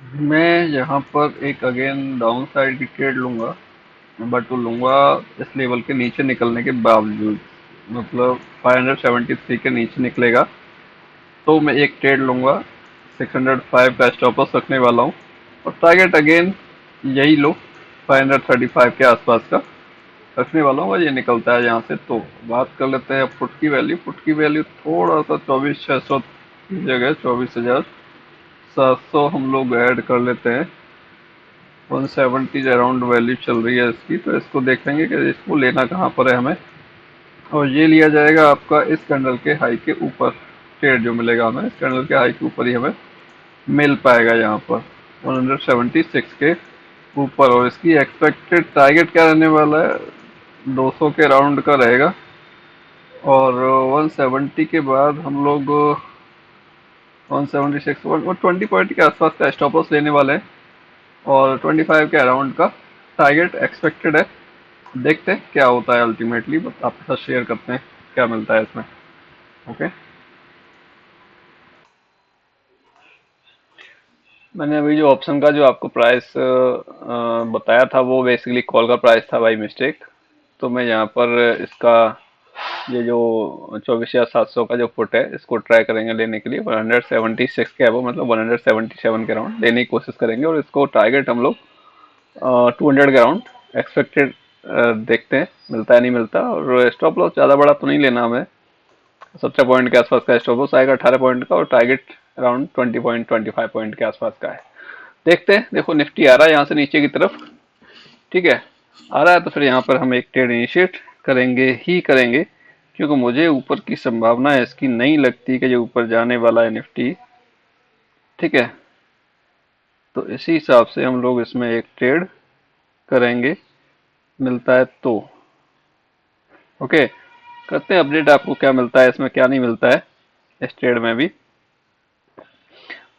मैं यहाँ पर एक अगेन डाउन साइड की ट्रेड लूंगा, बट वो लूंगा इस लेवल के नीचे निकलने के बावजूद। मतलब 573 के नीचे निकलेगा तो मैं एक ट्रेड लूंगा। 605 का स्टॉप लॉस रखने वाला हूँ, और टारगेट अगेन यही लो, 535 के आसपास का रखने वाला हूँ। अगर ये निकलता है यहाँ से तो बात कर लेते हैं फुट की वैल्यू। फुट की वैल्यू थोड़ा सा 24,600 की जगह 24,700 हम लोग ऐड कर लेते हैं। 170 अराउंड वैल्यू चल रही है इसकी, तो इसको देखेंगे कि इसको लेना कहाँ पर है हमें। और ये लिया जाएगा आपका इस कैंडल के हाई के ऊपर। ट्रेड जो मिलेगा हमें इस कैंडल के हाई के ऊपर ही हमें मिल पाएगा यहाँ पर, 176 के ऊपर। और इसकी एक्सपेक्टेड टारगेट क्या रहने वाला है, 200 के राउंड का रहेगा। और 170 के बाद हम लोग 176 और 20 पॉइंट के आसपास का स्टॉप लॉस लेने वाले हैं, और 25 के अराउंड का टारगेट एक्सपेक्टेड है। देखते हैं क्या होता है अल्टीमेटली, बस आपके साथ शेयर करते हैं क्या मिलता है इसमें। ओके, मैंने अभी जो ऑप्शन का जो आपको प्राइस बताया था वो बेसिकली कॉल का प्राइस था बाई मिस्टेक। तो मैं यहाँ पर इसका ये जो 24,700 का जो फुट है इसको ट्राई करेंगे लेने के लिए। 176 के है वो, मतलब 177 के राउंड लेने की कोशिश करेंगे, और इसको टारगेट हम लोग 200 के राउंड एक्सपेक्टेड देखते हैं मिलता है नहीं मिलता। और स्टॉप लॉस ज़्यादा बड़ा तो नहीं लेना हमें, 17 पॉइंट के आसपास का स्टॉप लॉस आएगा, 18 पॉइंट का, और टारगेट अराउंड 25 पॉइंट के आसपास का है। देखते हैं, देखो निफ्टी आ रहा है यहाँ से नीचे की तरफ। ठीक है, आ रहा है तो फिर यहाँ पर हम एक ट्रेड इनिशिएट करेंगे ही करेंगे, क्योंकि मुझे ऊपर की संभावना इसकी नहीं लगती कि जो ऊपर जाने वाला है निफ्टी। ठीक है, तो इसी हिसाब से हम लोग इसमें एक ट्रेड करेंगे, मिलता है तो। ओके, करते हैं अपडेट आपको क्या मिलता है इसमें क्या नहीं मिलता है इस ट्रेड में भी।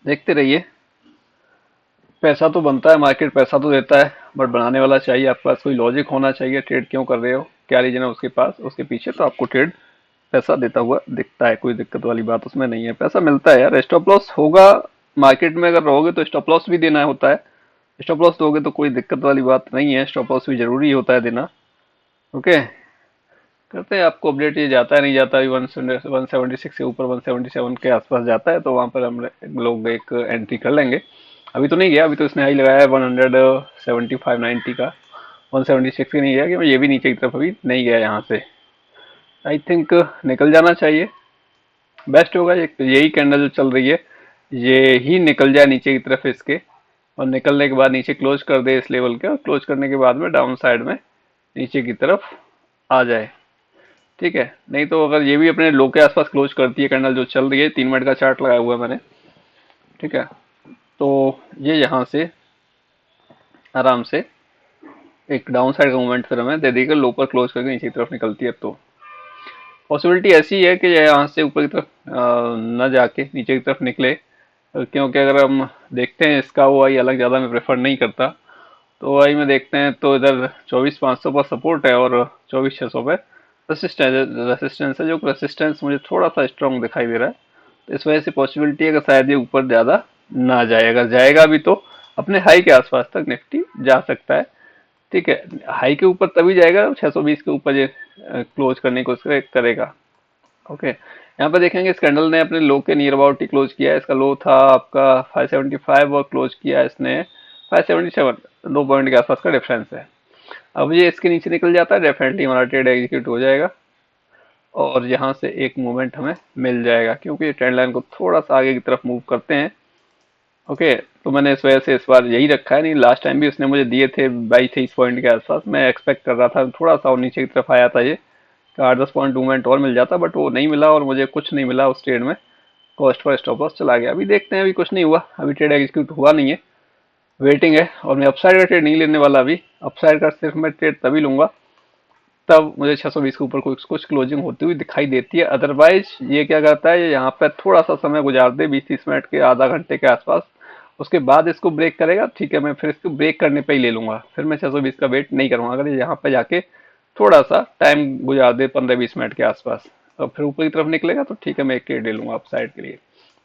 देखते रहिए। पैसा तो बनता है, मार्केट पैसा तो देता है, बट बनाने वाला चाहिए, आपके पास कोई लॉजिक होना चाहिए। ट्रेड क्यों कर रहे हो, क्या रीजन है उसके पास, उसके पीछे, तो आपको ट्रेड पैसा देता हुआ दिखता है। कोई दिक्कत वाली बात उसमें नहीं है, पैसा मिलता है यार। स्टॉप लॉस होगा मार्केट में, अगर रहोगे तो स्टॉप लॉस भी देना होता है। स्टॉप लॉस दोगे तो कोई दिक्कत वाली बात नहीं है, स्टॉप लॉस भी जरूरी होता है देना। ओके, करते हैं आपको अपडेट। ये जाता है नहीं जाता, 176 के ऊपर 177 के आसपास जाता है तो वहां पर हम लोग एक एंट्री कर लेंगे। अभी तो नहीं गया, अभी तो इसने हाई लगाया है 175-90 का, 176 की नहीं गया, कि ये भी नीचे की तरफ अभी नहीं गया यहाँ से। आई थिंक निकल जाना चाहिए, बेस्ट होगा। यही कैंडल जो चल रही है ये ही निकल जाए नीचे की तरफ इसके, और निकलने के बाद नीचे क्लोज कर दे इस लेवल के, और क्लोज करने के बाद में डाउन साइड में नीचे की तरफ आ जाए। ठीक है, नहीं तो अगर ये भी अपने लो के आसपास क्लोज करती है कैंडल जो चल रही है, 3 मिनट का चार्ट लगाया हुआ है मैंने। ठीक है, तो ये यहाँ से आराम से एक डाउन साइड का मूवमेंट फिर हमें दे देगा, लो पर क्लोज करके नीचे की तरफ निकलती है तो। पॉसिबिलिटी ऐसी है कि ये यहाँ से ऊपर की तरफ न जाके नीचे की तरफ निकले, क्योंकि अगर हम देखते हैं इसका वो आई अलग ज़्यादा मैं प्रेफर नहीं करता। तो आई में देखते हैं तो इधर 24,500 पर सपोर्ट है, और 24,600 पे रेसिस्टेंस है। जो रेसिस्टेंस मुझे थोड़ा सा स्ट्रॉन्ग दिखाई दे रहा है, तो इस वजह से पॉसिबिलिटी है कि शायद ये ऊपर ज़्यादा ना जाए। अगर जाएगा भी तो अपने हाई के आसपास तक निफ्टी जा सकता है। ठीक है, हाई के ऊपर तभी जाएगा 620 के ऊपर ये क्लोज करने की कोशिश करेगा। ओके, यहाँ पे देखेंगे इस कैंडल ने अपने लो के नियर अबाउट ही क्लोज किया है। इसका लो था आपका 575 और क्लोज किया इसने 577, 2 पॉइंट के आसपास का डिफरेंस है। अब ये इसके नीचे निकल जाता है, डेफिनेटली हमारा ट्रेड एग्जीक्यूट हो जाएगा, और यहाँ से एक मूवमेंट हमें मिल जाएगा, क्योंकि ट्रेंड लाइन को थोड़ा सा आगे की तरफ मूव करते हैं। ओके, तो मैंने इस वजह से इस बार यही रखा है। नहीं, लास्ट टाइम भी उसने मुझे दिए थे 22-23 पॉइंट के आसपास, मैं एक्सपेक्ट कर रहा था थोड़ा सा और नीचे की तरफ आया था ये, तो 8-10 पॉइंट मूवमेंट और मिल जाता, बट वो नहीं मिला और मुझे कुछ नहीं मिला उस ट्रेड में। कॉस्ट पर स्टॉप लॉस चला गया। अभी देखते हैं, अभी कुछ नहीं हुआ, अभी ट्रेड एग्जीक्यूट हुआ नहीं है, वेटिंग है। और मैं अपसाइड का ट्रेड नहीं लेने वाला अभी। अपसाइड का सिर्फ मैं ट्रेड तभी लूंगा तब मुझे 620 के ऊपर कुछ कुछ क्लोजिंग होती हुई दिखाई देती है। अदरवाइज ये क्या करता है, ये यहाँ पर थोड़ा सा समय गुजार दे, 20-30 मिनट के, आधा घंटे के आसपास, उसके बाद इसको ब्रेक करेगा। ठीक है, मैं फिर इसको ब्रेक करने पे ही ले लूंगा, फिर मैं 620 का वेट नहीं करूंगा। अगर ये यहाँ पे जाके थोड़ा सा टाइम गुजार दे 15-20 मिनट के आसपास, और फिर ऊपर की तरफ निकलेगा तो ठीक है, मैं एक ट्रेड ले लूंगा अपसाइड के लिए।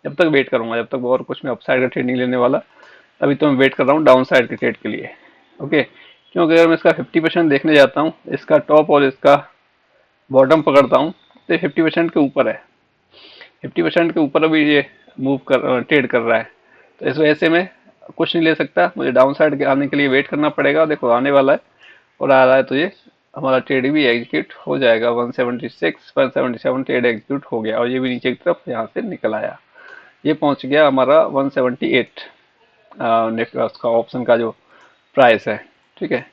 जब तक वेट करूंगा, जब तक और कुछ मैं अपसाइड का ट्रेड नहीं लेने वाला। अभी तो मैं वेट कर रहा हूँ डाउन साइड के ट्रेड के लिए। ओके, क्योंकि अगर मैं इसका 50% देखने जाता हूँ, इसका टॉप और इसका बॉटम पकड़ता हूँ, तो 50% के ऊपर है। 50% के ऊपर अभी ये मूव कर ट्रेड कर रहा है। तो इस वजह से मैं कुछ नहीं ले सकता, मुझे डाउन साइड के आने के लिए वेट करना पड़ेगा। देखो आने वाला है और आ रहा है, तो ये हमारा ट्रेड भी एग्जीक्यूट हो जाएगा। 176 177 ट्रेड एग्जीक्यूट हो गया और ये भी नीचे की तरफ यहाँ से निकल आया। ये पहुंच गया हमारा 178 नेक्स्ट उसका ऑप्शन का जो प्राइस है। ठीक है,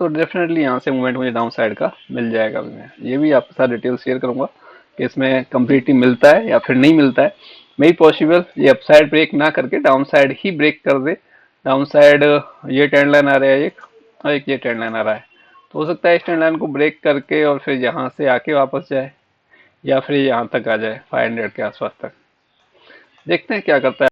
तो डेफिनेटली यहाँ से मूवमेंट मुझे डाउन साइड का मिल जाएगा। मैं ये भी आपके साथ डिटेल शेयर करूंगा कि इसमें कंप्लीटली मिलता है या फिर नहीं मिलता है। मे पॉसिबल ये अपसाइड ब्रेक ना करके डाउन साइड ही ब्रेक कर दे। डाउन साइड ये ट्रेंड लाइन आ रहा है एक, और एक ये ट्रेंड लाइन आ रहा है, तो हो सकता है इस ट्रेंड लाइन को ब्रेक करके और फिर यहाँ से आके वापस जाए, या फिर यहाँ तक आ जाए 500 के आसपास तक। देखते हैं क्या करता है।